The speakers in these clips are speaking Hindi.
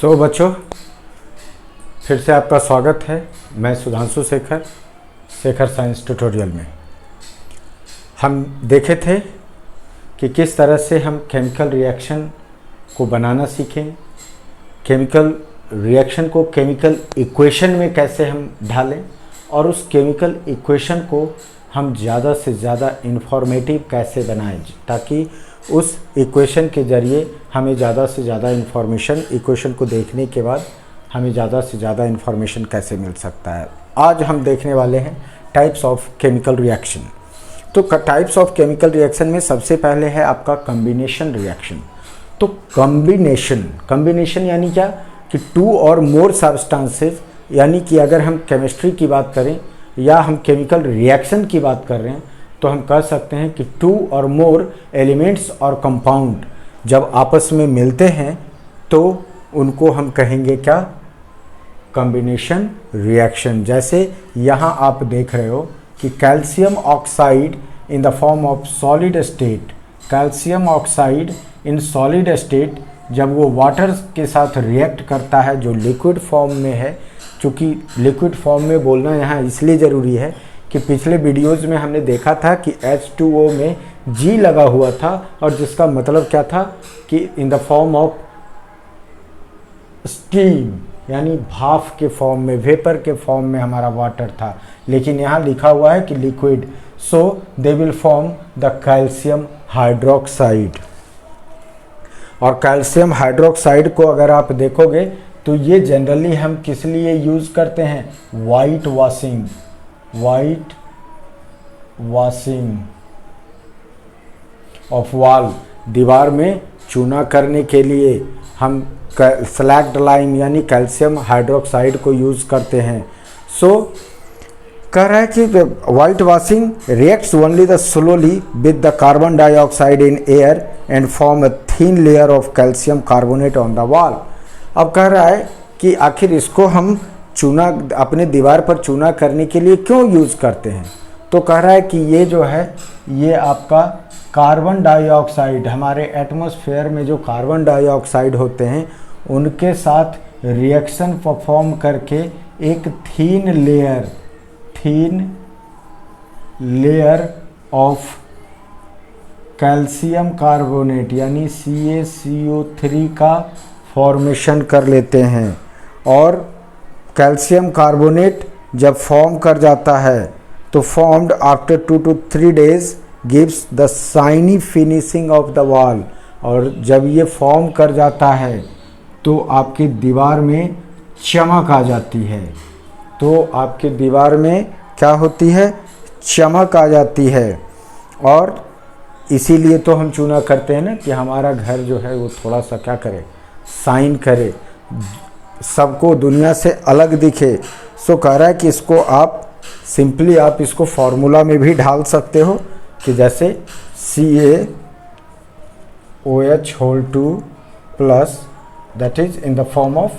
बच्चों, फिर से आपका स्वागत है। मैं सुधांशु शेखर साइंस ट्यूटोरियल में। हम देखे थे कि किस तरह से हम केमिकल रिएक्शन को बनाना सीखें, केमिकल रिएक्शन को केमिकल इक्वेशन में कैसे हम ढालें और उस केमिकल इक्वेशन को हम ज़्यादा से ज़्यादा इंफॉर्मेटिव कैसे बनाएं, ताकि उस इक्वेशन के ज़रिए हमें ज़्यादा से ज़्यादा इन्फॉर्मेशन, इक्वेशन को देखने के बाद हमें ज़्यादा से ज़्यादा इन्फॉर्मेशन कैसे मिल सकता है। आज हम देखने वाले हैं टाइप्स ऑफ केमिकल रिएक्शन। तो टाइप्स ऑफ केमिकल रिएक्शन में सबसे पहले है आपका कॉम्बिनेशन रिएक्शन। तो कॉम्बिनेशन यानी क्या कि टू और मोर सब्सटेंसेस, यानी कि अगर हम केमिस्ट्री की बात करें या हम केमिकल रिएक्शन की बात कर रहे हैं तो हम कह सकते हैं कि टू और मोर एलिमेंट्स और कंपाउंड जब आपस में मिलते हैं तो उनको हम कहेंगे क्या, कॉम्बिनेशन रिएक्शन। जैसे यहाँ आप देख रहे हो कि calcium oxide in the form of solid state, calcium oxide in solid state जब वो वाटर के साथ रिएक्ट करता है जो लिक्विड फॉर्म में है। चूँकि लिक्विड फॉर्म में बोलना यहाँ इसलिए ज़रूरी है कि पिछले वीडियोज़ में हमने देखा था कि H2O में G लगा हुआ था और जिसका मतलब क्या था कि इन द फॉर्म ऑफ स्टीम, यानी भाप के फॉर्म में, वेपर के फॉर्म में हमारा वाटर था, लेकिन यहाँ लिखा हुआ है कि liquid, so they will form the calcium hydroxide. और कैल्शियम हाइड्रोक्साइड को अगर आप देखोगे तो ये जनरली हम किस लिए यूज़ करते हैं, वाइट वॉशिंग ऑफ वॉल, दीवार में चूना करने के लिए हम स्लैक्ड लाइम यानी कैल्शियम हाइड्रोक्साइड को यूज़ करते हैं। सो कह रहा है कि white washing reacts only the slowly with the carbon dioxide in air and form a thin layer of calcium carbonate on the wall. अब कह रहा है कि आखिर इसको हम चूना, अपने दीवार पर चूना करने के लिए क्यों यूज़ करते हैं। तो कह रहा है कि ये जो है ये आपका कार्बन डाइऑक्साइड, हमारे एटमॉस्फेयर में जो कार्बन डाइऑक्साइड होते हैं उनके साथ रिएक्शन परफॉर्म करके एक thin layer of calcium carbonate यानी CaCO3 का फॉर्मेशन कर लेते हैं। और कैल्शियम कार्बोनेट जब फॉर्म कर जाता है तो formed after 2 to 3 days gives the shiny finishing of the wall. और जब ये फॉर्म कर जाता है तो आपकी दीवार में चमक आ जाती है। तो आपकी दीवार में क्या होती है, चमक आ जाती है। और इसीलिए तो हम चूना करते हैं ना कि हमारा घर जो है वो थोड़ा सा क्या करे, शाइन करे, सबको दुनिया से अलग दिखे। सो कह रहा है कि इसको आप सिंपली आप इसको फॉर्मूला में भी ढाल सकते हो कि जैसे CaOH2 plus that is in the form of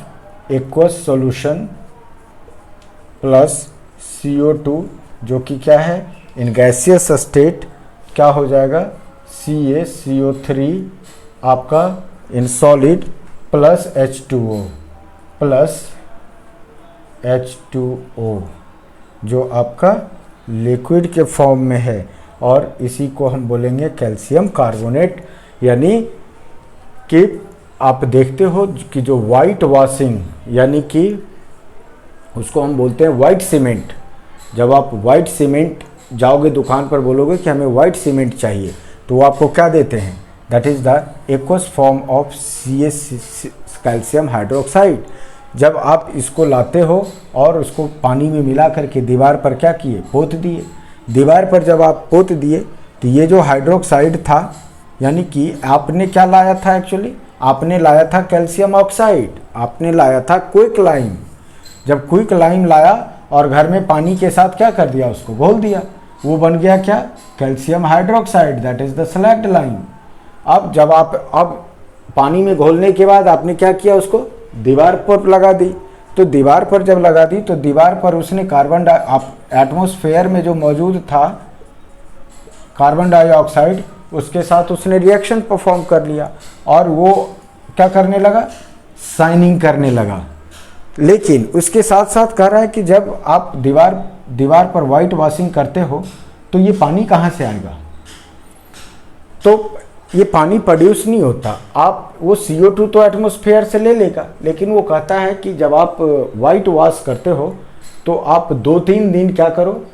aqueous solution plus CO2 जो कि क्या है इन गैसियस स्टेट, क्या हो जाएगा CaCO3 आपका इन सॉलिड प्लस H2O जो आपका लिक्विड के फॉर्म में है। और इसी को हम बोलेंगे कैल्शियम कार्बोनेट। यानी कि आप देखते हो कि जो वाइट वॉशिंग यानी कि उसको हम बोलते हैं वाइट सीमेंट। जब आप वाइट सीमेंट जाओगे दुकान पर, बोलोगे कि हमें वाइट सीमेंट चाहिए, तो वो आपको क्या देते हैं, that is the aqueous form of calcium hydroxide. जब आप इसको लाते हो और उसको पानी में मिला करके दीवार पर क्या किए, पोत दिए। दीवार पर जब आप पोत दिए तो ये जो हाइड्रोक्साइड था, यानी कि आपने क्या लाया था, एक्चुअली आपने लाया था कैल्शियम ऑक्साइड, आपने लाया था क्विक लाइम। जब क्विक लाइम लाया और घर में पानी के साथ क्या कर दिया, उसको घोल दिया, वो बन गया क्या, calcium hydroxide, that is the slaked lime. अब जब आप पानी में घोलने के बाद आपने क्या किया, उसको दीवार पर लगा दी। तो दीवार पर जब लगा दी तो दीवार पर उसने एटमॉस्फेयर में जो मौजूद था कार्बन डाइऑक्साइड, उसके साथ उसने रिएक्शन परफॉर्म कर लिया और वो क्या करने लगा, शाइनिंग करने लगा। लेकिन उसके साथ साथ कह रहा है कि जब आप दीवार पर वाइट वॉशिंग करते हो तो ये पानी कहाँ से आएगा? तो ये पानी प्रोड्यूस नहीं होता, आप वो CO2 तो एटमॉस्फेयर से ले लेगा, लेकिन वो कहता है कि जब आप वाइट वॉश करते हो तो आप 2-3 दिन क्या करो,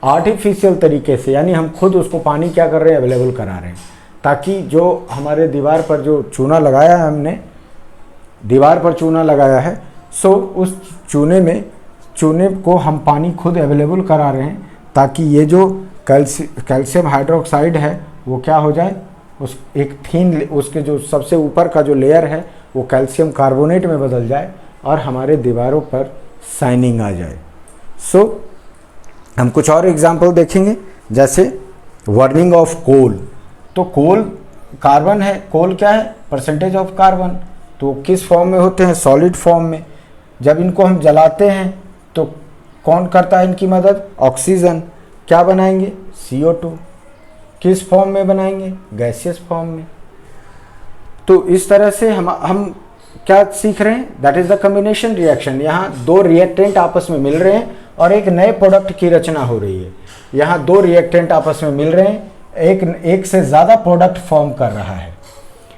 आर्टिफिशियल तरीके से, यानी हम खुद उसको पानी क्या कर रहे हैं, अवेलेबल करा रहे हैं, ताकि जो हमारे दीवार पर जो चूना लगाया है, हमने दीवार पर चूना लगाया है, सो उस चूने को हम पानी खुद अवेलेबल करा रहे हैं, ताकि ये जो कैल्शियम हाइड्रोक्साइड है वो क्या हो जाए, उस एक थीन, उसके जो सबसे ऊपर का जो लेयर है वो कैल्शियम कार्बोनेट में बदल जाए और हमारे दीवारों पर शाइनिंग आ जाए। सो हम कुछ और एग्जांपल देखेंगे, जैसे बर्निंग ऑफ कोल। तो कोल कार्बन है, कोल क्या है, परसेंटेज ऑफ कार्बन। तो किस फॉर्म में होते हैं, सॉलिड फॉर्म में। जब इनको हम जलाते हैं तो कौन करता है इनकी मदद, ऑक्सीजन। क्या बनाएंगे, CO2। किस फॉर्म में बनाएंगे, गैसियस फॉर्म में। तो इस तरह से हम क्या सीख रहे हैं, that is the combination reaction. यहाँ दो रिएक्टेंट आपस में मिल रहे हैं और एक नए प्रोडक्ट की रचना हो रही है। यहाँ दो रिएक्टेंट आपस में मिल रहे हैं, एक से ज़्यादा प्रोडक्ट फॉर्म कर रहा है।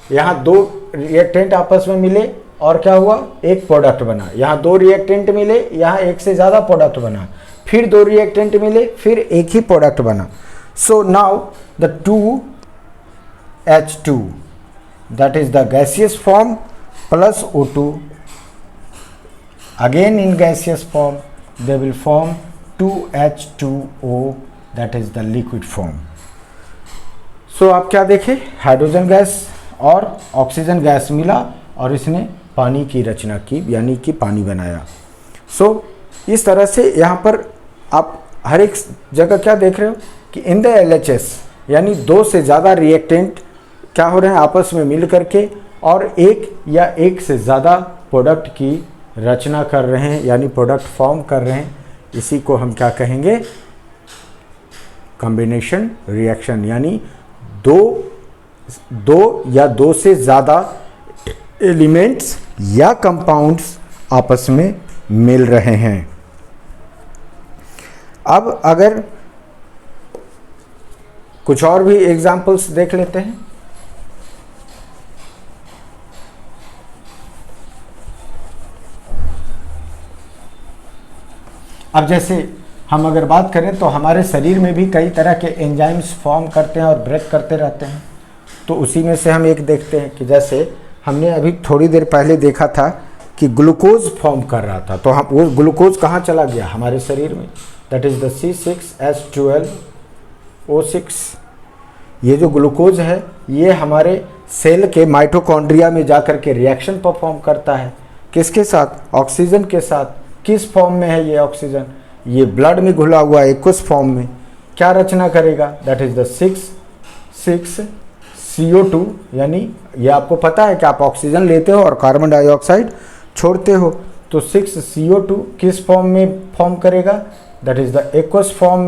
यहाँ दो रिएक्टेंट आपस में मिले और क्या हुआ, एक प्रोडक्ट बना। यहाँ दो रिएक्टेंट मिले, यहाँ एक से ज़्यादा प्रोडक्ट बना। फिर दो रिएक्टेंट मिले, फिर एक ही प्रोडक्ट बना। So now the 2H2 that is the gaseous form plus O2, again in gaseous form they will form 2H2O that is the liquid form. So आप क्या देखें, हाइड्रोजन गैस और ऑक्सीजन गैस मिला और इसने पानी की रचना की, यानी कि पानी बनाया। सो इस तरह से यहाँ पर आप हर एक जगह क्या देख रहे हो कि इन द LHS, यानी दो से ज़्यादा रिएक्टेंट क्या हो रहे हैं, आपस में मिल करके और एक या एक से ज़्यादा प्रोडक्ट की रचना कर रहे हैं, यानी प्रोडक्ट फॉर्म कर रहे हैं। इसी को हम क्या कहेंगे, कॉम्बिनेशन रिएक्शन, यानी दो या दो से ज़्यादा एलिमेंट्स या कंपाउंड्स आपस में मिल रहे हैं। अब अगर कुछ और भी एग्जाम्पल्स देख लेते हैं। अब जैसे हम अगर बात करें तो हमारे शरीर में भी कई तरह के एंजाइम्स फॉर्म करते हैं और ब्रेक करते रहते हैं। तो उसी में से हम एक देखते हैं कि जैसे हमने अभी थोड़ी देर पहले देखा था कि ग्लूकोज फॉर्म कर रहा था, तो हम वो ग्लूकोज कहाँ चला गया, हमारे शरीर में, दैट इज़ द C6H12O6। ये जो ग्लूकोज है ये हमारे सेल के माइटोकॉन्ड्रिया में जाकर के रिएक्शन परफॉर्म करता है, किसके साथ, ऑक्सीजन के साथ। किस फॉर्म में है ये ऑक्सीजन, ये ब्लड में घुला हुआ एक्वस फॉर्म में। क्या रचना करेगा, दैट इज़ द 6CO2, यानी ये आपको पता है कि आप ऑक्सीजन लेते हो और कार्बन डाइऑक्साइड छोड़ते हो, तो 6CO2 किस फॉर्म में फॉर्म करेगा, that is the aqueous form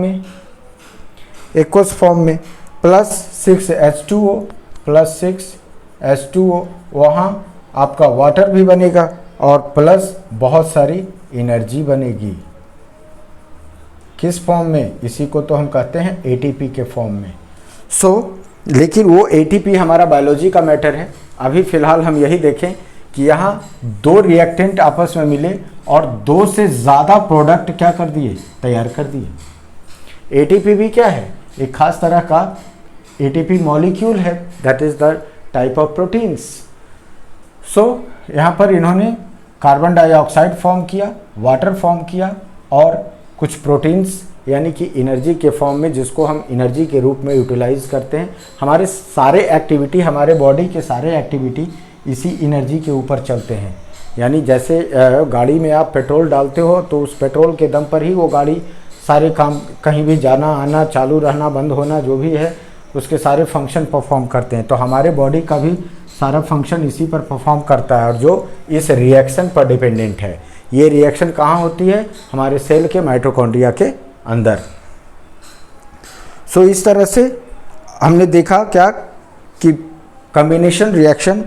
में, प्लस 6H2O प्लस 6H2O, वहाँ आपका वाटर भी बनेगा और प्लस बहुत सारी एनर्जी बनेगी। किस फॉर्म में, इसी को तो हम कहते हैं ATP के फॉर्म में। लेकिन वो ATP हमारा बायोलॉजी का मैटर है। अभी फ़िलहाल हम यही देखें कि यहाँ दो रिएक्टेंट आपस में मिले और दो से ज़्यादा प्रोडक्ट क्या कर दिए, तैयार कर दिए। ATP भी क्या है, एक खास तरह का ATP मॉलिक्यूल है, that is the type of proteins. यहाँ पर इन्होंने कार्बन डाइऑक्साइड फॉर्म किया, वाटर फॉर्म किया और कुछ प्रोटीन्स यानी कि एनर्जी के फॉर्म में, जिसको हम एनर्जी के रूप में यूटिलाइज करते हैं। हमारे सारे एक्टिविटी, हमारे बॉडी के सारे एक्टिविटी इसी एनर्जी के ऊपर चलते हैं। यानी जैसे गाड़ी में आप पेट्रोल डालते हो तो उस पेट्रोल के दम पर ही वो गाड़ी सारे काम, कहीं भी जाना आना, चालू रहना, बंद होना, जो भी है उसके सारे फंक्शन परफॉर्म करते हैं। तो हमारे बॉडी का भी सारा फंक्शन इसी पर परफॉर्म करता है और जो इस रिएक्शन पर डिपेंडेंट है। ये रिएक्शन कहाँ होती है, हमारे सेल के माइटोकॉन्ड्रिया के अंदर। इस तरह से हमने देखा क्या कि कॉम्बिनेशन रिएक्शन।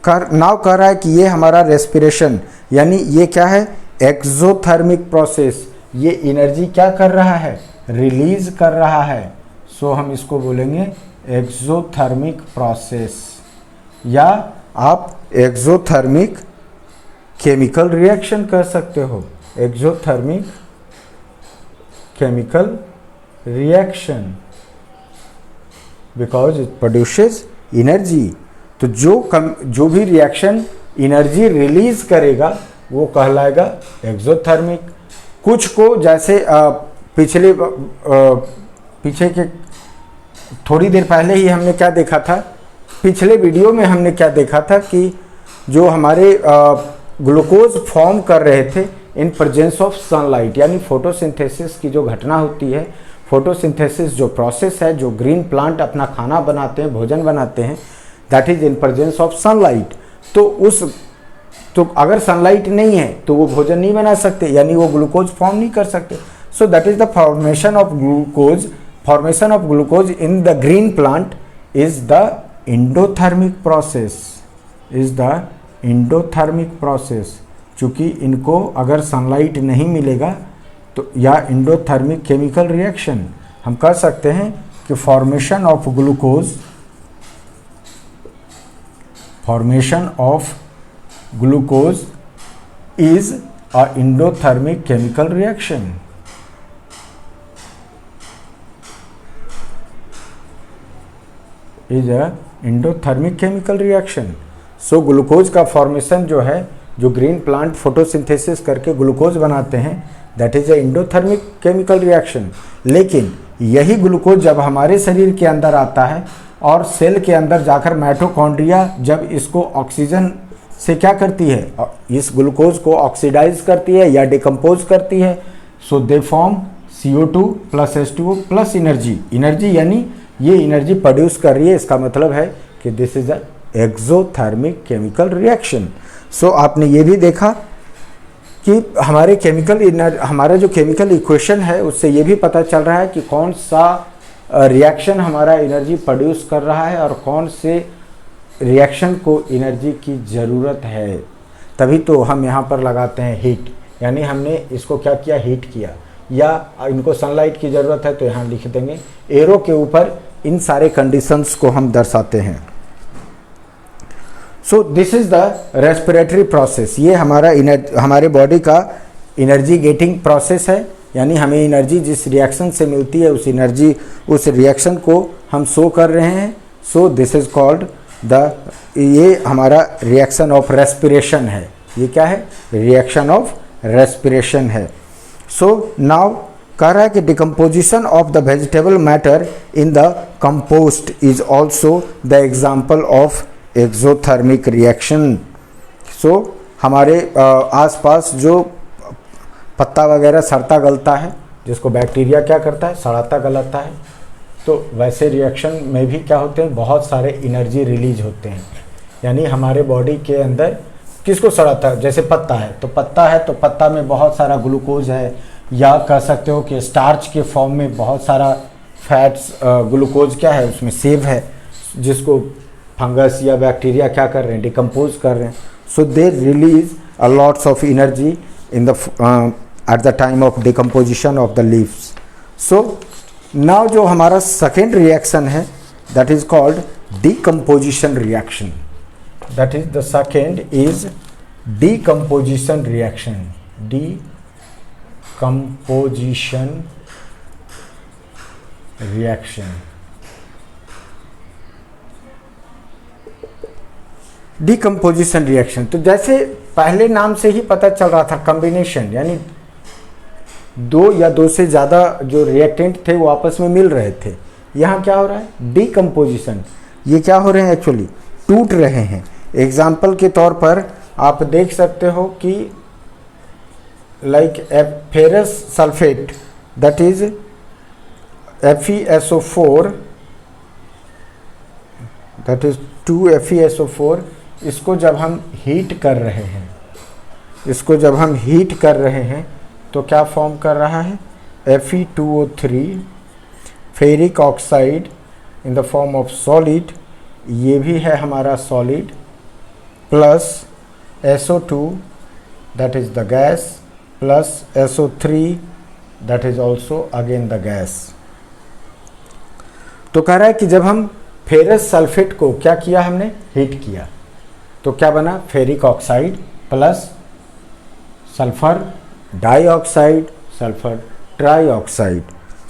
नाव कह रहा है कि ये हमारा रेस्पिरेशन, यानी ये क्या है, एक्सोथर्मिक प्रोसेस, ये एनर्जी क्या कर रहा है, रिलीज कर रहा है। सो हम इसको बोलेंगे एक्सोथर्मिक प्रोसेस, या आप एक्सोथर्मिक केमिकल रिएक्शन कह सकते हो, exothermic chemical reaction, because it produces energy. तो जो भी रिएक्शन एनर्जी रिलीज करेगा वो कहलाएगा एक्सोथर्मिक। कुछ को जैसे पीछे के थोड़ी देर पहले ही हमने क्या देखा था, पिछले वीडियो में हमने क्या देखा था कि जो हमारे ग्लूकोज फॉर्म कर रहे थे इन प्रेजेंस ऑफ सनलाइट, यानी फोटोसिंथेसिस की जो घटना होती है, फोटोसिंथेसिस जो प्रोसेस है, जो ग्रीन प्लांट अपना खाना बनाते हैं, भोजन बनाते हैं, that is in presence of sunlight. तो अगर सनलाइट नहीं है तो वो भोजन नहीं बना सकते, यानी वो ग्लूकोज फॉर्म नहीं कर सकते। So that is the formation of glucose, formation of glucose in the green plant is the endothermic process, is the endothermic process. चूँकि इनको अगर सनलाइट नहीं मिलेगा तो या एंडोथर्मिक केमिकल रिएक्शन हम कह सकते हैं कि formation of glucose, formation of glucose is a endothermic chemical reaction. Is a endothermic chemical reaction. So glucose का फॉर्मेशन जो है, जो ग्रीन प्लांट फोटोसिंथेसिस करके ग्लूकोज बनाते हैं, that is a endothermic chemical reaction. लेकिन यही ग्लूकोज जब हमारे शरीर के अंदर आता है और सेल के अंदर जाकर माइटोकॉन्ड्रिया जब इसको ऑक्सीजन से क्या करती है, इस ग्लूकोज को ऑक्सीडाइज करती है या डिकम्पोज करती है, so they form CO2 plus H2O plus energy, यानी ये एनर्जी प्रोड्यूस कर रही है। इसका मतलब है कि this is a exothermic chemical reaction. So आपने ये भी देखा कि हमारा जो केमिकल इक्वेशन है उससे ये भी पता चल रहा है कि कौन सा रिएक्शन हमारा एनर्जी प्रोड्यूस कर रहा है और कौन से रिएक्शन को एनर्जी की ज़रूरत है। तभी तो हम यहाँ पर लगाते हैं हीट, यानी हमने इसको क्या किया, हीट किया, या इनको सनलाइट की ज़रूरत है तो यहाँ लिख देंगे, एरो के ऊपर इन सारे कंडीशंस को हम दर्शाते हैं। So this is the respiratory process, ये हमारे बॉडी का एनर्जी गेटिंग प्रोसेस है, यानी हमें एनर्जी जिस रिएक्शन से मिलती है उस रिएक्शन को हम शो कर रहे हैं। सो दिस इज कॉल्ड ये हमारा रिएक्शन ऑफ रेस्पिरेशन है। ये क्या है, रिएक्शन ऑफ रेस्पिरेशन है। सो नाउ कह रहा है कि decomposition of the vegetable matter in the compost is also the example of exothermic reaction. So हमारे आसपास जो पत्ता वगैरह सड़ता गलता है, जिसको बैक्टीरिया क्या करता है, सड़ाता गलाता है, तो वैसे रिएक्शन में भी क्या होते हैं, बहुत सारे एनर्जी रिलीज होते हैं। यानी हमारे बॉडी के अंदर किसको सड़ाता है, जैसे पत्ता है तो पत्ता में बहुत सारा ग्लूकोज है, या कह सकते हो कि स्टार्च के फॉर्म में बहुत सारा फैट्स ग्लूकोज क्या है उसमें सेव है, जिसको फंगस या बैक्टीरिया क्या कर रहे हैं, डिकम्पोज कर रहे हैं। So they release a lots of energy in the at the time of decomposition of the leaves. So now जो हमारा सेकेंड रिएक्शन है that is called decomposition reaction. That is the second is decomposition reaction. Decomposition reaction, decomposition reaction, तो जैसे पहले नाम से ही पता चल रहा था, कॉम्बिनेशन, यानी दो या दो से ज़्यादा जो रिएक्टेंट थे वो आपस में मिल रहे थे। यहाँ क्या हो रहा है, डिकम्पोजिशन। ये क्या हो रहे हैं, एक्चुअली टूट रहे हैं। एग्जाम्पल के तौर पर आप देख सकते हो कि like ferrous sulphate, that is FeSO4, that is 2FeSO4, इसको जब हम हीट कर रहे हैं, तो क्या फॉर्म कर रहा है, Fe2O3, ferric oxide in the form of solid. ये भी है हमारा solid, plus SO2 that is the gas plus SO3 that is also again the gas। तो कह रहा है कि जब हम फेरस सल्फेट को क्या किया, हमने हीट किया, तो क्या बना, ferric oxide plus sulphur dioxide, sulphur trioxide.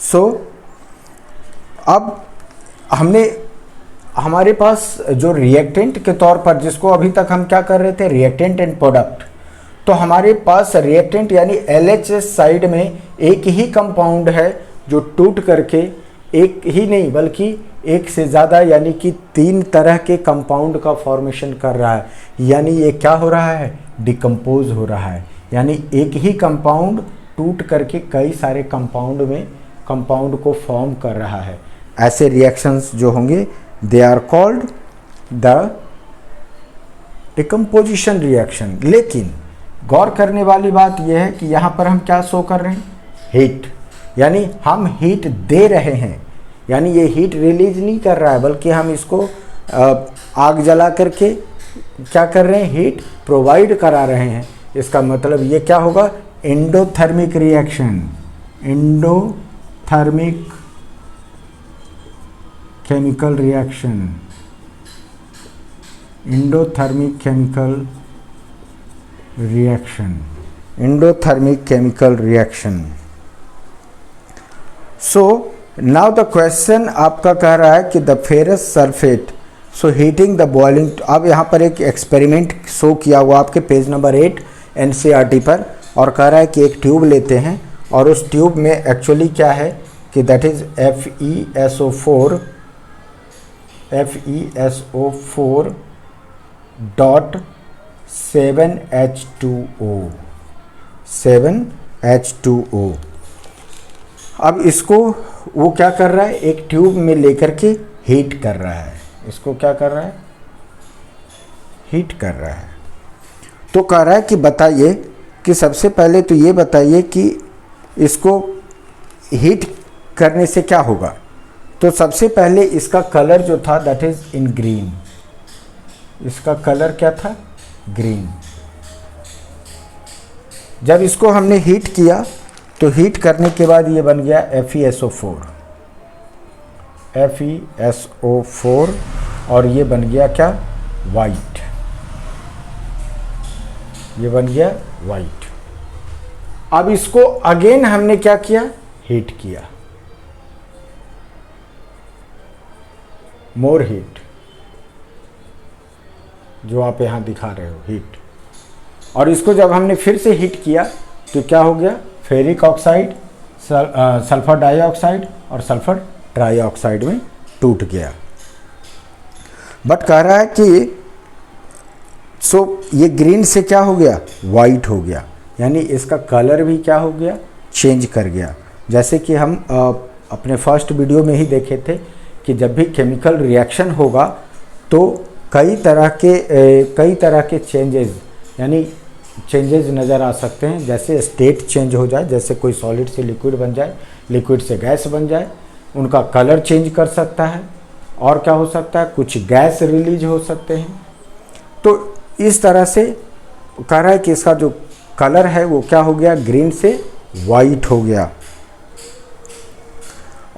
So अब हमने हमारे पास जो रिएक्टेंट के तौर पर, जिसको अभी तक हम क्या कर रहे थे, रिएक्टेंट एंड प्रोडक्ट, तो हमारे पास रिएक्टेंट यानी LHS साइड में एक ही कंपाउंड है जो टूट करके एक ही नहीं बल्कि एक से ज़्यादा यानी कि 3 तरह के कंपाउंड का फॉर्मेशन कर रहा है। यानी ये क्या हो रहा है, डिकम्पोज हो रहा है। यानी एक ही कंपाउंड टूट करके कई सारे कंपाउंड को फॉर्म कर रहा है। ऐसे रिएक्शंस जो होंगे they are called the decomposition reaction. लेकिन गौर करने वाली बात यह है कि यहाँ पर हम क्या शो कर रहे हैं, हीट, यानी हम हीट दे रहे हैं, यानी ये हीट रिलीज नहीं कर रहा है बल्कि हम इसको आग जला करके क्या कर रहे हैं, हीट प्रोवाइड करा रहे हैं। इसका मतलब ये क्या होगा, endothermic reaction, endothermic chemical reaction, endothermic chemical reaction, endothermic chemical reaction. So now the question आपका कह रहा है कि the ferrous sulphate, so heating the boiling. अब यहाँ पर एक एक्सपेरिमेंट शो किया हुआ आपके पेज नंबर 8 NCERT पर, और कह रहा है कि एक ट्यूब लेते हैं और उस ट्यूब में एक्चुअली क्या है कि that is FeSO4 dot 7H2O। अब इसको वो क्या कर रहा है, एक ट्यूब में लेकर के हीट कर रहा है। इसको क्या कर रहा है, हीट कर रहा है। तो कह रहा है कि बताइए कि सबसे पहले तो ये बताइए कि इसको हीट करने से क्या होगा। तो सबसे पहले इसका कलर जो था दैट इज इन ग्रीन, इसका कलर क्या था, ग्रीन। जब इसको हमने हीट किया तो हीट करने के बाद ये बन गया FeSO4 और ये बन गया क्या, वाइट, ये बन गया वाइट। अब इसको अगेन हमने क्या किया, हीट किया, मोर हीट, जो आप यहां दिखा रहे हो हीट। और इसको जब हमने फिर से हीट किया तो क्या हो गया, फेरिक ऑक्साइड, सल्फर डाइऑक्साइड और सल्फर ट्राइऑक्साइड में टूट गया। बट कह रहा है कि ये ग्रीन से क्या हो गया, वाइट हो गया, यानी इसका कलर भी क्या हो गया, चेंज कर गया। जैसे कि हम अपने फर्स्ट वीडियो में ही देखे थे कि जब भी केमिकल रिएक्शन होगा तो कई तरह के चेंजेस, यानी चेंजेस नज़र आ सकते हैं। जैसे स्टेट चेंज हो जाए, जैसे कोई सॉलिड से लिक्विड बन जाए, लिक्विड से गैस बन जाए, उनका कलर चेंज कर सकता है। और क्या हो सकता है, कुछ गैस रिलीज हो सकते हैं। तो इस तरह से कह रहा है कि इसका जो कलर है वो क्या हो गया, ग्रीन से वाइट हो गया।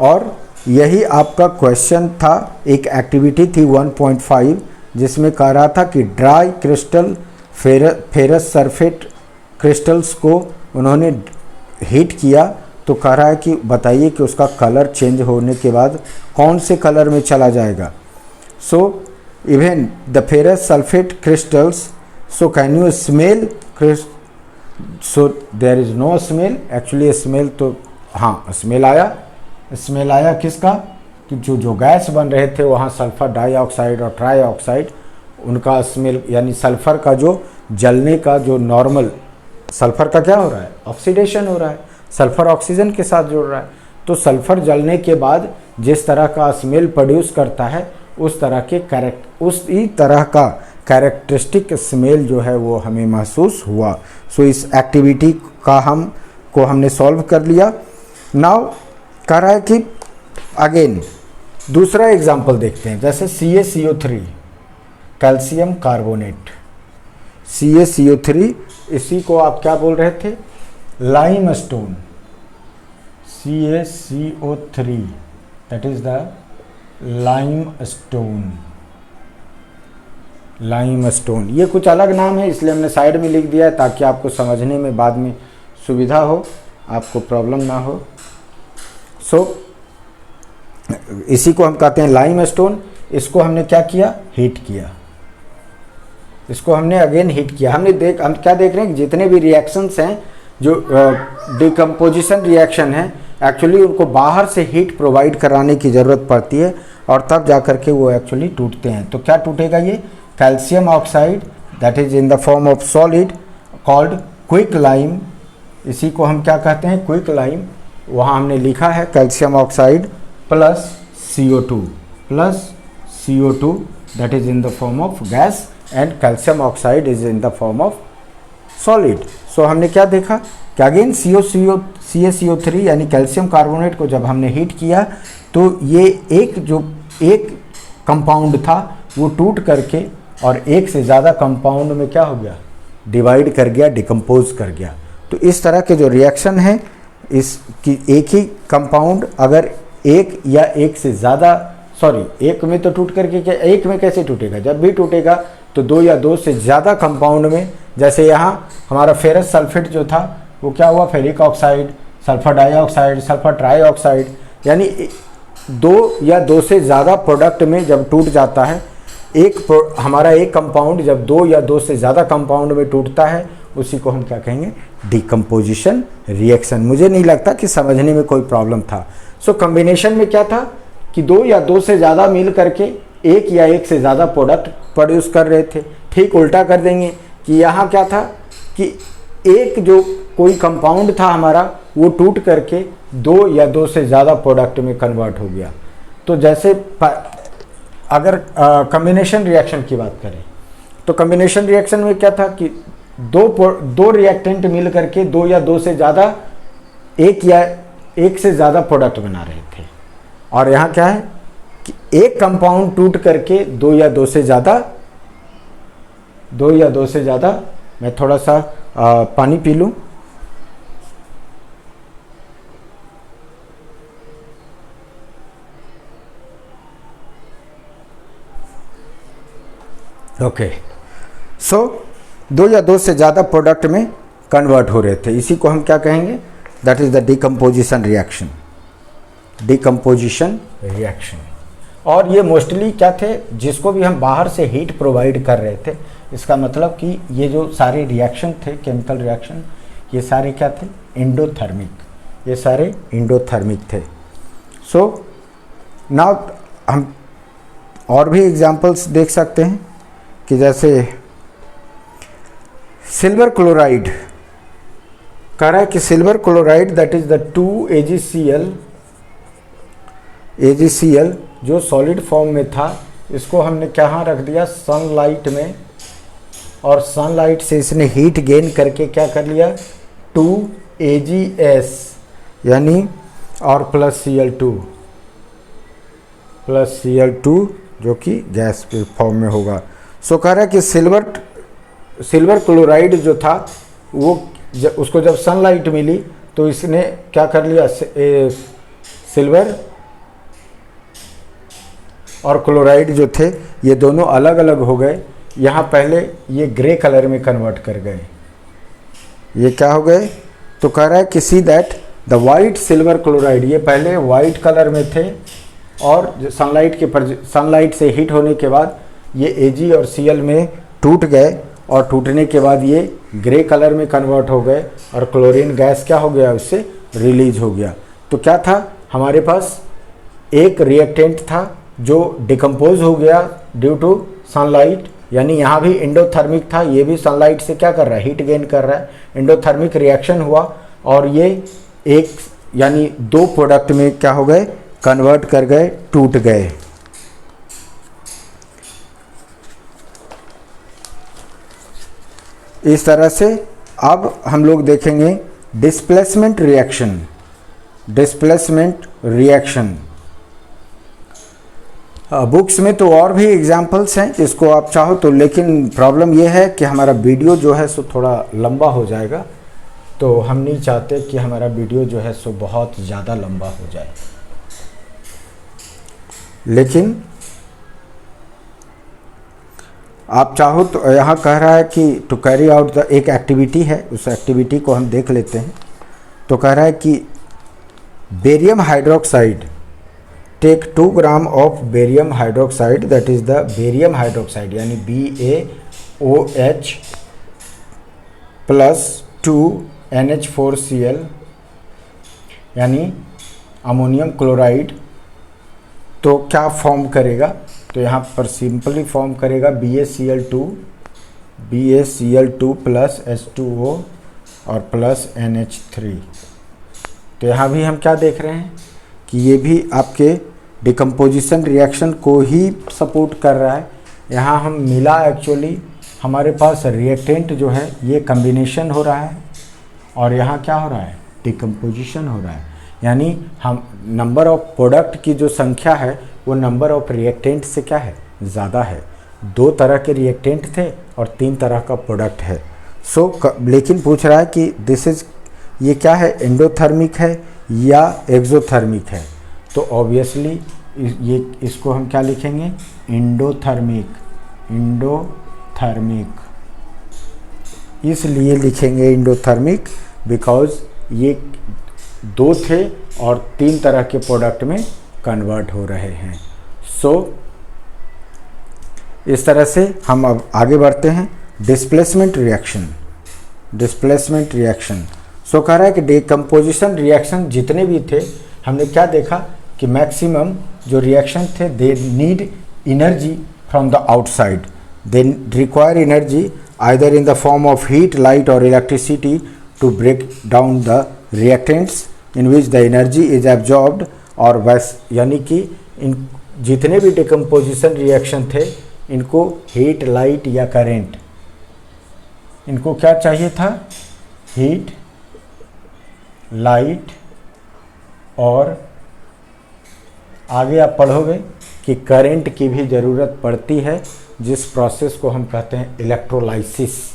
और यही आपका क्वेश्चन था। एक एक्टिविटी थी 1.5 जिसमें कह रहा था कि dry crystal ferrous sulphate crystals को उन्होंने हीट किया। तो कह रहा है कि बताइए कि उसका कलर चेंज होने के बाद कौन से कलर में चला जाएगा। So even the ferrous sulphate crystals, so can you smell, so there is no smell. Actually smell तो हाँ स्मेल आया किसका, कि जो गैस बन रहे थे वहाँ सल्फर डाइऑक्साइड और ट्राइऑक्साइड, उनका स्मेल, यानी सल्फर का जो जलने का जो नॉर्मल, सल्फर का क्या हो रहा है, ऑक्सीडेशन हो रहा है, सल्फर ऑक्सीजन के साथ जुड़ रहा है। तो सल्फर जलने के बाद जिस तरह का स्मेल प्रोड्यूस करता है उसी तरह का कैरेक्टरिस्टिक स्मेल जो है वो हमें महसूस हुआ। सो इस एक्टिविटी का हमने सॉल्व कर लिया। नाउ कह रहा है कि अगेन दूसरा एग्जाम्पल देखते हैं। जैसे CaCO3 कैल्शियम कार्बोनेट, CaCO3, इसी को आप क्या बोल रहे थे, limestone. CaCO3 that is the limestone. Limestone ये कुछ अलग नाम है, इसलिए हमने साइड में लिख दिया है ताकि आपको समझने में बाद में सुविधा हो, आपको प्रॉब्लम ना हो। इसी को हम कहते हैं लाइमस्टोन। इसको हमने क्या किया, हीट किया। इसको हमने अगेन हीट किया। हम क्या देख रहे हैं, जितने भी रिएक्शंस हैं जो डिकम्पोजिशन रिएक्शन है, एक्चुअली उनको बाहर से हीट प्रोवाइड कराने की ज़रूरत पड़ती है और तब जा कर के वो एक्चुअली टूटते हैं। तो क्या टूटेगा, ये calcium oxide that is in the form of solid called quick lime. इसी को हम क्या कहते हैं, क्विक लाइम। वहाँ हमने लिखा है calcium oxide plus CO2 that is in the form of gas and calcium oxide is in the form of solid. So हमने क्या देखा कि अगेन CaCO3 यानी कैल्शियम कार्बोनेट को जब हमने हीट किया तो ये एक कंपाउंड था वो टूट करके और एक से ज़्यादा कंपाउंड में क्या हो गया, डिवाइड कर गया, डिकम्पोज कर गया। तो इस तरह के जो रिएक्शन है, इसकी एक ही कंपाउंड अगर एक या एक से ज़्यादा, एक में तो टूट करके क्या, एक में कैसे टूटेगा, जब भी टूटेगा तो दो या दो से ज़्यादा कंपाउंड में, जैसे यहाँ हमारा फेरस सल्फेट जो था वो क्या हुआ, ferric oxide, sulphur dioxide, sulphur trioxide, यानी दो या दो से ज़्यादा प्रोडक्ट में जब टूट जाता है, हमारा एक कंपाउंड जब दो या दो से ज़्यादा कंपाउंड में टूटता है, उसी को हम क्या कहेंगे, डिकम्पोजिशन रिएक्शन। मुझे नहीं लगता कि समझने में कोई प्रॉब्लम था। कॉम्बिनेशन में क्या था कि दो या दो से ज़्यादा मिल करके एक या एक से ज़्यादा प्रोडक्ट प्रोड्यूस कर रहे थे। ठीक उल्टा कर देंगे कि यहाँ क्या था कि एक जो कोई कंपाउंड था हमारा वो टूट करके दो या दो से ज़्यादा प्रोडक्ट में कन्वर्ट हो गया। तो जैसे अगर कॉम्बिनेशन रिएक्शन की बात करें तो कॉम्बिनेशन रिएक्शन में क्या था कि दो रिएक्टेंट मिल करके दो या दो से ज़्यादा एक या एक से ज़्यादा प्रोडक्ट बना रहे थे, और यहाँ क्या है कि एक कंपाउंड टूट करके दो या दो से ज़्यादा, मैं थोड़ा सा पानी पी लूँ। ओके, दो या दो से ज़्यादा प्रोडक्ट में कन्वर्ट हो रहे थे। इसी को हम क्या कहेंगे, that is the decomposition reaction. Decomposition reaction. और ये मोस्टली क्या थे, जिसको भी हम बाहर से हीट प्रोवाइड कर रहे थे, इसका मतलब कि ये जो सारे रिएक्शन थे, केमिकल रिएक्शन, ये सारे क्या थे, एंडोथर्मिक, ये सारे एंडोथर्मिक थे। नाउ हम और भी एग्जांपल्स देख सकते हैं कि जैसे सिल्वर क्लोराइड, कह रहा है कि silver chloride that is the 2AgCl जो सॉलिड फॉर्म में था, इसको हमने कहाँ रख दिया, सनलाइट में, और सनलाइट से इसने हीट गेन करके क्या कर लिया, 2AgS यानी और प्लस Cl2 जो कि गैस के फॉर्म में होगा। कह रहा है कि सिल्वर क्लोराइड जो था वो उसको जब सनलाइट मिली तो इसने क्या कर लिया, सिल्वर और क्लोराइड जो थे ये दोनों अलग अलग हो गए। यहाँ पहले ये ग्रे कलर में कन्वर्ट कर गए, ये क्या हो गए, तो कह रहा है कि see that the white silver chloride, ये पहले वाइट कलर में थे और सनलाइट से हीट होने के बाद ये Ag और Cl में टूट गए, और टूटने के बाद ये ग्रे कलर में कन्वर्ट हो गए और क्लोरीन गैस क्या हो गया, उससे रिलीज हो गया। तो क्या था, हमारे पास एक रिएक्टेंट था जो डिकम्पोज हो गया ड्यू टू सनलाइट, यानी यहाँ भी एंडोथर्मिक था, ये भी सनलाइट से क्या कर रहा है, हीट गेन कर रहा है, एंडोथर्मिक रिएक्शन हुआ और ये एक यानी दो प्रोडक्ट में क्या हो गए, कन्वर्ट कर गए, टूट गए। इस तरह से अब हम लोग देखेंगे डिस्प्लेसमेंट रिएक्शन। बुक्स में तो और भी एग्जाम्पल्स हैं जिसको आप चाहो तो, लेकिन प्रॉब्लम ये है कि हमारा वीडियो जो है सो थोड़ा लंबा हो जाएगा, तो हम नहीं चाहते कि हमारा वीडियो जो है सो बहुत ज़्यादा लंबा हो जाए। लेकिन आप चाहो तो यहाँ कह रहा है कि टू कैरी आउट द, एक एक्टिविटी है, उस एक्टिविटी को हम देख लेते हैं। तो कह रहा है कि barium hydroxide, take 2 gram of barium hydroxide, that is the barium hydroxide यानी BaOH प्लस 2 NH4Cl यानी अमोनियम क्लोराइड। तो क्या फॉर्म करेगा, तो यहाँ पर सिंपली फॉर्म करेगा BaCl2 प्लस H2O और प्लस NH3। तो यहाँ भी हम क्या देख रहे हैं कि ये भी आपके डिकम्पोजिशन रिएक्शन को ही सपोर्ट कर रहा है। यहाँ हम मिला, एक्चुअली हमारे पास रिएक्टेंट जो है ये कम्बिनेशन हो रहा है और यहाँ क्या हो रहा है, डिकम्पोजिशन हो रहा है। यानी हम नंबर ऑफ प्रोडक्ट की जो संख्या है वो नंबर ऑफ रिएक्टेंट से क्या है, ज़्यादा है। 2 तरह के रिएक्टेंट थे और 3 तरह का प्रोडक्ट है। लेकिन पूछ रहा है कि दिस इज़, ये क्या है, एंडोथर्मिक है या एक्सोथर्मिक है। तो ऑब्वियसली ये इसको हम क्या लिखेंगे, एंडोथर्मिक। इसलिए लिखेंगे एंडोथर्मिक बिकॉज ये 2 थे और 3 तरह के प्रोडक्ट में कन्वर्ट हो रहे हैं। इस तरह से हम अब आगे बढ़ते हैं। Displacement reaction. कह रहा है कि डिकम्पोजिशन रिएक्शन जितने भी थे, हमने क्या देखा कि मैक्सिमम जो रिएक्शन थे they need energy from the outside, they require energy either in the form of heat, light और electricity to break down the reactants in which the energy is absorbed. और बस यानी कि इन जितने भी डिकम्पोजिशन रिएक्शन थे इनको हीट, लाइट या करेंट, इनको क्या चाहिए था, हीट, लाइट और आगे आप पढ़ोगे कि करंट की भी ज़रूरत पड़ती है, जिस प्रोसेस को हम कहते हैं इलेक्ट्रोलाइसिस।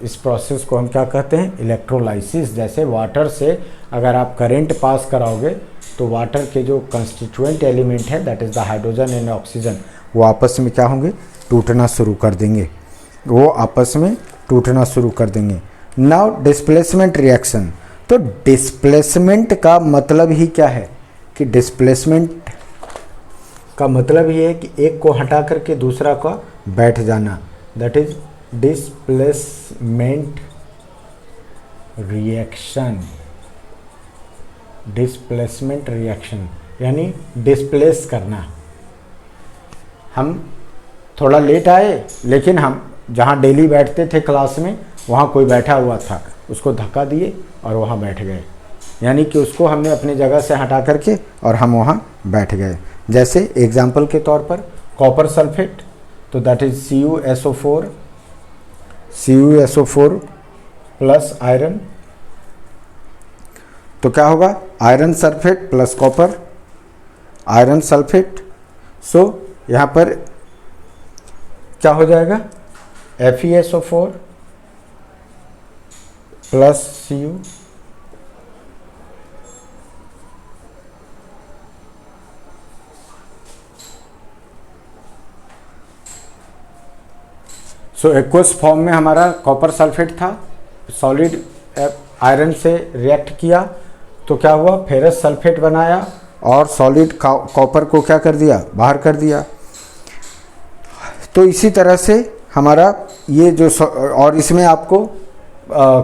इस प्रोसेस को हम क्या कहते हैं, इलेक्ट्रोलाइसिस। जैसे वाटर से अगर आप करंट पास कराओगे तो वाटर के जो कंस्टिट्यूएंट एलिमेंट है that is the hydrogen and oxygen, वो आपस में क्या होंगे, टूटना शुरू कर देंगे, नाउ डिस्प्लेसमेंट रिएक्शन। तो डिस्प्लेसमेंट का मतलब ही क्या है कि डिस्प्लेसमेंट का मतलब ये है कि एक को हटा करके दूसरा का बैठ जाना, दैट इज डिस्प्लेसमेंट रिएक्शन यानी डिस्प्लेस करना। हम थोड़ा लेट आए लेकिन हम जहाँ डेली बैठते थे क्लास में वहाँ कोई बैठा हुआ था, उसको धक्का दिए और वहाँ बैठ गए, यानी कि उसको हमने अपनी जगह से हटा करके और हम वहाँ बैठ गए। जैसे एग्जाम्पल के तौर पर कॉपर सल्फेट, तो that is CuSO4 plus iron, तो क्या होगा, iron sulphate plus copper, iron sulphate. यहाँ पर क्या हो जाएगा, FeSO4 plus Cu, aqueous form में हमारा कॉपर सल्फेट था, सॉलिड आयरन से रिएक्ट किया तो क्या हुआ, फेरस सल्फेट बनाया और सॉलिड कॉपर को क्या कर दिया, बाहर कर दिया। तो इसी तरह से हमारा ये जो और इसमें आपको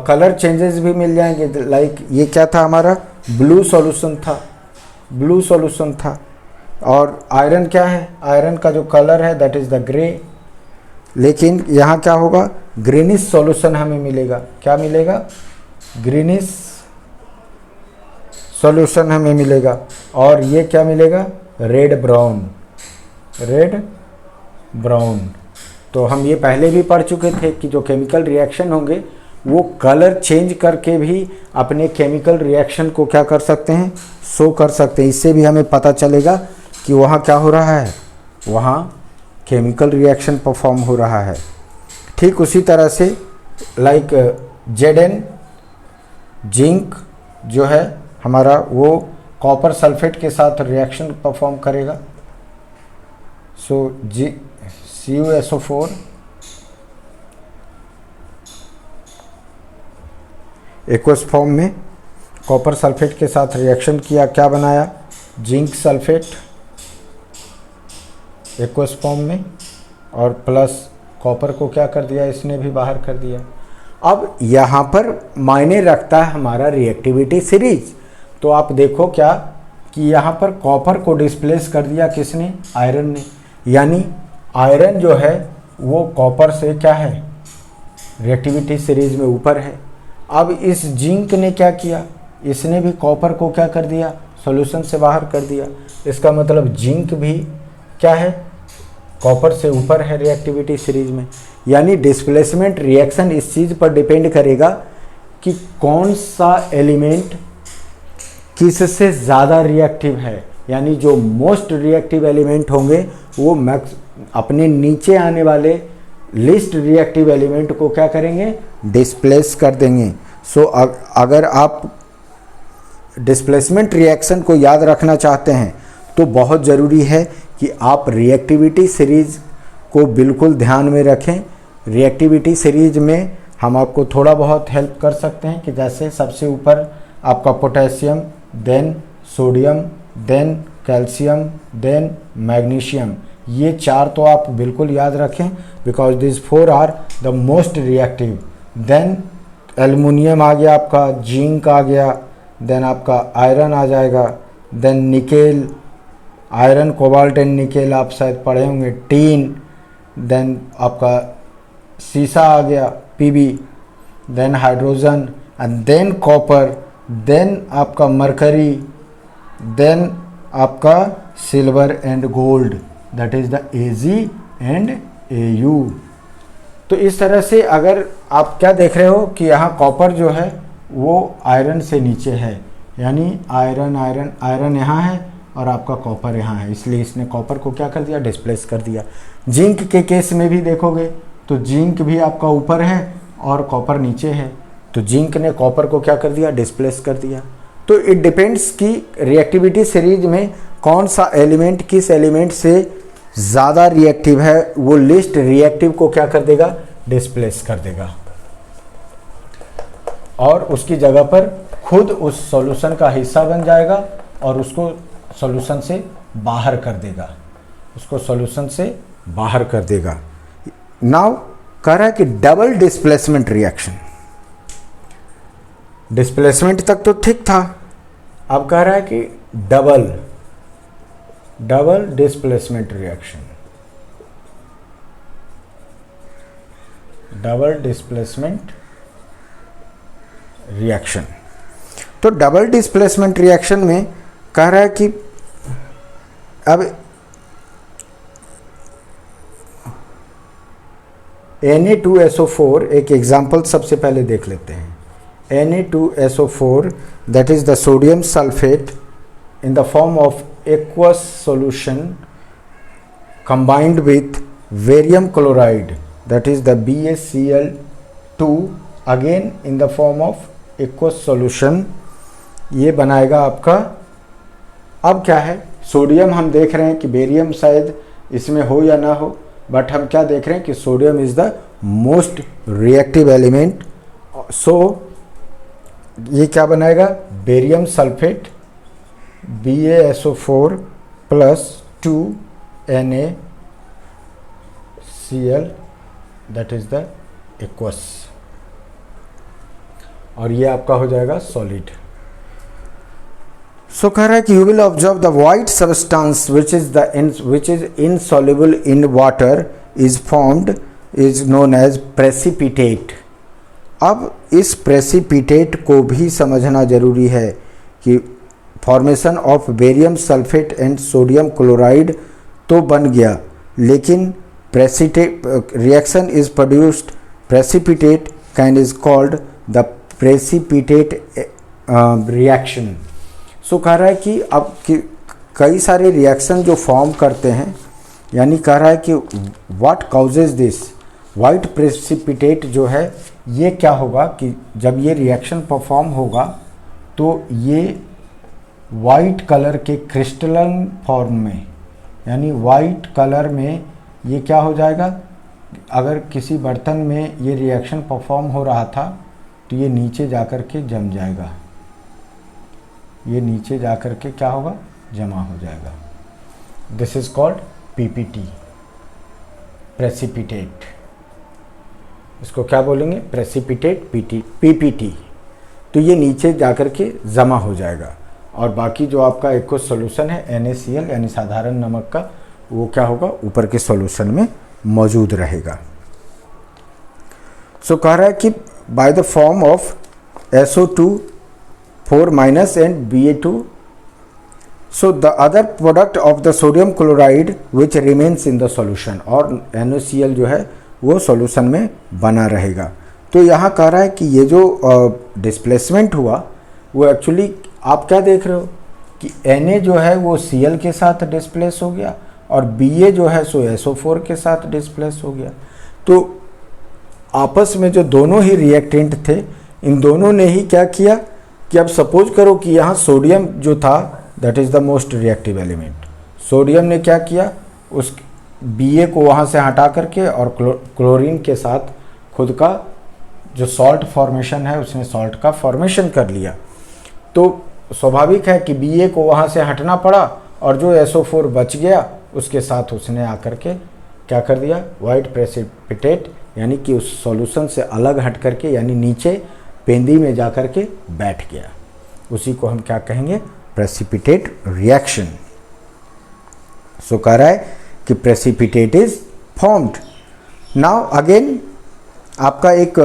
कलर चेंजेस भी मिल जाएंगे। लाइक ये क्या था, हमारा ब्लू सॉल्यूशन था और आयरन क्या है, आयरन का जो कलर है दैट इज़ द ग्रे। लेकिन यहाँ क्या होगा, ग्रीनिश सॉल्यूशन हमें मिलेगा। क्या मिलेगा, ग्रीनिश सॉल्यूशन हमें मिलेगा। और ये क्या मिलेगा, रेड ब्राउन। तो हम ये पहले भी पढ़ चुके थे कि जो केमिकल रिएक्शन होंगे वो कलर चेंज करके भी अपने केमिकल रिएक्शन को क्या कर सकते हैं, शो कर सकते हैं। इससे भी हमें पता चलेगा कि वहाँ क्या हो रहा है, वहाँ केमिकल रिएक्शन परफॉर्म हो रहा है। ठीक उसी तरह से लाइक Zn जिंक जो है हमारा वो कॉपर सल्फेट के साथ रिएक्शन परफॉर्म करेगा। सो CuSO4 एक्वस फॉर्म में कॉपर सल्फेट के साथ रिएक्शन किया, क्या बनाया, जिंक सल्फेट एक्वस फॉर्म में, और प्लस कॉपर को क्या कर दिया, इसने भी बाहर कर दिया। अब यहाँ पर मायने रखता है हमारा रिएक्टिविटी सीरीज। तो आप देखो क्या कि यहाँ पर कॉपर को डिस्प्लेस कर दिया किसने, आयरन ने, यानी आयरन जो है वो कॉपर से क्या है, रिएक्टिविटी सीरीज में ऊपर है। अब इस जिंक ने क्या किया, इसने भी कॉपर को क्या कर दिया, सॉल्यूशन से बाहर कर दिया। इसका मतलब जिंक भी क्या है, कॉपर से ऊपर है रिएक्टिविटी सीरीज में। यानी डिस्प्लेसमेंट रिएक्शन इस चीज़ पर डिपेंड करेगा कि कौन सा एलिमेंट किससे ज़्यादा रिएक्टिव है। यानी जो मोस्ट रिएक्टिव एलिमेंट होंगे वो मैक्स अपने नीचे आने वाले लिस्ट रिएक्टिव एलिमेंट को क्या करेंगे, डिस्प्लेस कर देंगे। सो अगर आप डिस्प्लेसमेंट रिएक्शन को याद रखना चाहते हैं तो बहुत ज़रूरी है कि आप रिएक्टिविटी सीरीज को बिल्कुल ध्यान में रखें। रिएक्टिविटी सीरीज में हम आपको थोड़ा बहुत हेल्प कर सकते हैं कि जैसे सबसे ऊपर आपका potassium, then sodium, then calcium, then magnesium, ये चार तो आप बिल्कुल याद रखें because this four are the most reactive. Then aluminium आ गया आपका, जिंक आ गया, देन आपका आयरन आ जाएगा, then nickel, iron cobalt and nickel आप शायद पढ़े होंगे, टीन, देन आपका सीसा आ गया Pb, then hydrogen and then copper, then आपका मरकरी, देन आपका silver and gold, that is the Ag and Au। तो इस तरह से अगर आप क्या देख रहे हो कि यहाँ कॉपर जो है वो आयरन से नीचे है, यानी आयरन आयरन आयरन यहाँ है और आपका कॉपर यहाँ है, इसलिए इसने कॉपर को क्या कर दिया, डिस्प्लेस कर दिया। जिंक के केस में भी देखोगे तो जिंक भी आपका ऊपर है और कॉपर नीचे है, तो जिंक ने कॉपर को क्या कर दिया, डिस्प्लेस कर दिया। तो इट डिपेंड्स कि रिएक्टिविटी सीरीज में कौन सा एलिमेंट किस एलिमेंट से ज़्यादा रिएक्टिव है, वो लिस्ट रिएक्टिव को क्या कर देगा, डिस्प्लेस कर देगा और उसकी जगह पर खुद उस सॉल्यूशन का हिस्सा बन जाएगा और उसको सॉल्यूशन से बाहर कर देगा, उसको सॉल्यूशन से बाहर कर देगा। नाउ कह रहा है कि डबल डिस्प्लेसमेंट रिएक्शन, डिस्प्लेसमेंट तक तो ठीक था, अब कह रहा है कि double displacement reaction, double displacement reaction. तो डबल डिस्प्लेसमेंट रिएक्शन में कह रहा है कि अब Na2SO4 एक एग्जाम्पल सबसे पहले देख लेते हैं। Na2SO4 that is the sodium sulphate in the form of aqueous solution combined with barium chloride that is the BaCl2 again in the form of aqueous solution, ये बनाएगा आपका। अब क्या है, सोडियम हम देख रहे हैं कि बेरियम शायद इसमें हो या ना हो, बट हम क्या देख रहे हैं कि sodium is the most reactive element. So ये क्या बनाएगा, barium sulphate BaSO4 plus 2NaCl that is the aqueous, और ये आपका हो जाएगा सॉलिड। सो कह रहा है कि you will observe the white substance which is insoluble in water is formed is known as precipitate. अब इस प्रेसिपिटेट को भी समझना जरूरी है कि formation of barium sulphate and sodium chloride तो बन गया, लेकिन reaction is produced precipitate can is called the precipitate reaction. So कह रहा है कि अब कई सारे रिएक्शन जो फॉर्म करते हैं, यानी कह रहा है कि what causes this white precipitate जो है ये क्या होगा कि जब ये रिएक्शन परफॉर्म होगा तो ये वाइट कलर के क्रिस्टलन फॉर्म में, यानी वाइट कलर में ये क्या हो जाएगा, अगर किसी बर्तन में ये रिएक्शन परफॉर्म हो रहा था तो ये नीचे जाकर के जम जाएगा, ये नीचे जाकर के क्या होगा, जमा हो जाएगा। This is called PPT, precipitate. इसको क्या बोलेंगे, प्रेसिपिटेट पीपीटी। तो ये नीचे जाकर के जमा हो जाएगा और बाकी जो आपका एक सोल्यूशन है NaCl यानी साधारण नमक का, वो क्या होगा, ऊपर के सॉल्यूशन में मौजूद रहेगा। सो कह रहा है कि by the form of SO2 4- and Ba2, so the other product of the sodium chloride which remains in the solution, और NaCl जो है वो सॉल्यूशन में बना रहेगा। तो यहाँ कह रहा है कि ये जो डिस्प्लेसमेंट हुआ वो एक्चुअली आप क्या देख रहे हो कि Na जो है वो Cl के साथ डिस्प्लेस हो गया और Ba जो है सो SO4 के साथ डिस्प्लेस हो गया। तो आपस में जो दोनों ही रिएक्टेंट थे, इन दोनों ने ही क्या किया कि अब सपोज करो कि यहाँ सोडियम जो था that is the most reactive element, sodium ने क्या किया, उस Ba को वहाँ से हटा करके और क्लोरीन के साथ खुद का जो सॉल्ट फॉर्मेशन है उसने सॉल्ट का फॉर्मेशन कर लिया। तो स्वाभाविक है कि Ba को वहाँ से हटना पड़ा और जो SO4 बच गया उसके साथ उसने आकर के क्या कर दिया, वाइट प्रेसिपिटेट, यानी कि उस सॉल्यूशन से अलग हट करके यानी नीचे पेंदी में जा कर के बैठ गया। उसी को हम क्या कहेंगे, प्रेसिपिटेट रिएक्शन। सो कह रहा है कि precipitate is formed. Now again आपका एक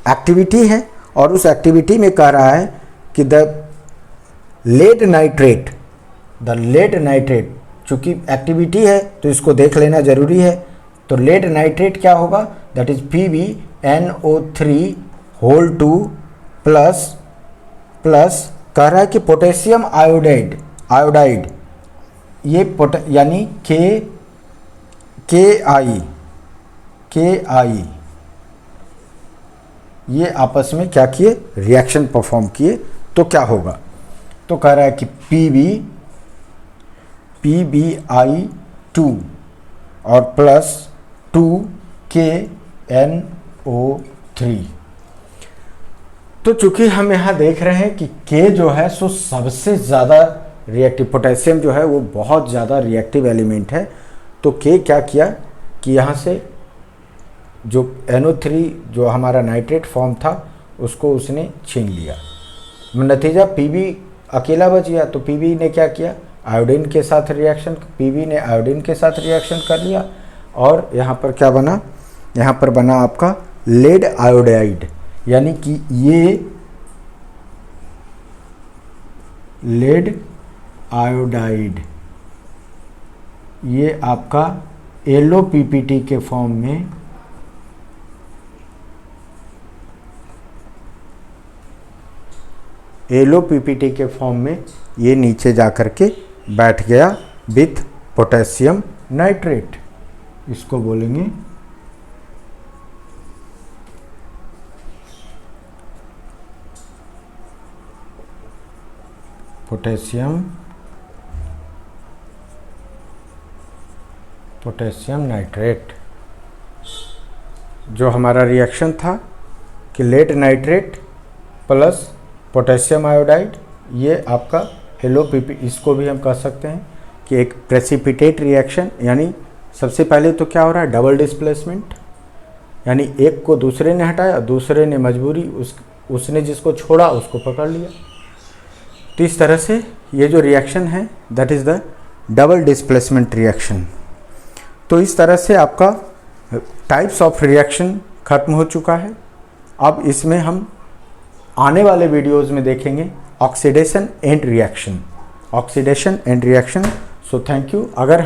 एक्टिविटी है और उस एक्टिविटी में कह रहा है कि द लेड नाइट्रेट, चूंकि एक्टिविटी है तो इसको देख लेना जरूरी है। तो लेड नाइट्रेट क्या होगा, that is PbNO3 whole 2 plus कह रहा है कि पोटेशियम आयोडाइड ये यानी KI ये आपस में क्या किए, रिएक्शन परफॉर्म किए। तो क्या होगा, तो कह रहा है कि PbI2 और प्लस 2KNO3। तो चूंकि हम यहाँ देख रहे हैं कि K जो है सो सबसे ज़्यादा रिएक्टिव, पोटेशियम जो है वो बहुत ज़्यादा रिएक्टिव एलिमेंट है। तो K क्या किया कि यहाँ से जो NO3 जो हमारा नाइट्रेट फॉर्म था उसको उसने छीन लिया, नतीजा Pb अकेला बच गया। तो Pb ने क्या किया, आयोडीन के साथ रिएक्शन, Pb ने आयोडीन के साथ रिएक्शन कर लिया और यहाँ पर क्या बना, यहाँ पर बना आपका लेड आयोडाइड, यानी कि ये लेड आयोडाइड ये आपका LOPPT के फॉर्म में LOPPT के फॉर्म में ये नीचे जा कर के बैठ गया विथ पोटेशियम नाइट्रेट। इसको बोलेंगे पोटेशियम नाइट्रेट। जो हमारा रिएक्शन था कि lead nitrate plus potassium iodide, ये आपका LOPP, इसको भी हम कह सकते हैं कि एक प्रेसिपिटेट रिएक्शन। यानी सबसे पहले तो क्या हो रहा है, डबल डिस्प्लेसमेंट, यानी एक को दूसरे ने हटाया, दूसरे ने मजबूरी उसने जिसको छोड़ा उसको पकड़ लिया। तो इस तरह से ये जो रिएक्शन है that is the double displacement reaction. तो इस तरह से आपका टाइप्स ऑफ रिएक्शन खत्म हो चुका है। अब इसमें हम आने वाले वीडियोज़ में देखेंगे oxidation and reaction. So thank you. अगर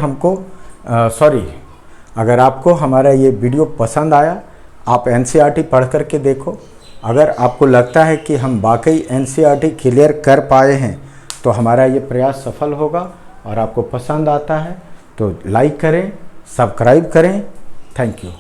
अगर आपको हमारा ये वीडियो पसंद आया, आप NCERT पढ़ करके देखो। अगर आपको लगता है कि हम वाकई NCERT क्लियर कर पाए हैं तो हमारा ये प्रयास सफल होगा, और आपको पसंद आता है तो लाइक करें, सब्सक्राइब करें। Thank you.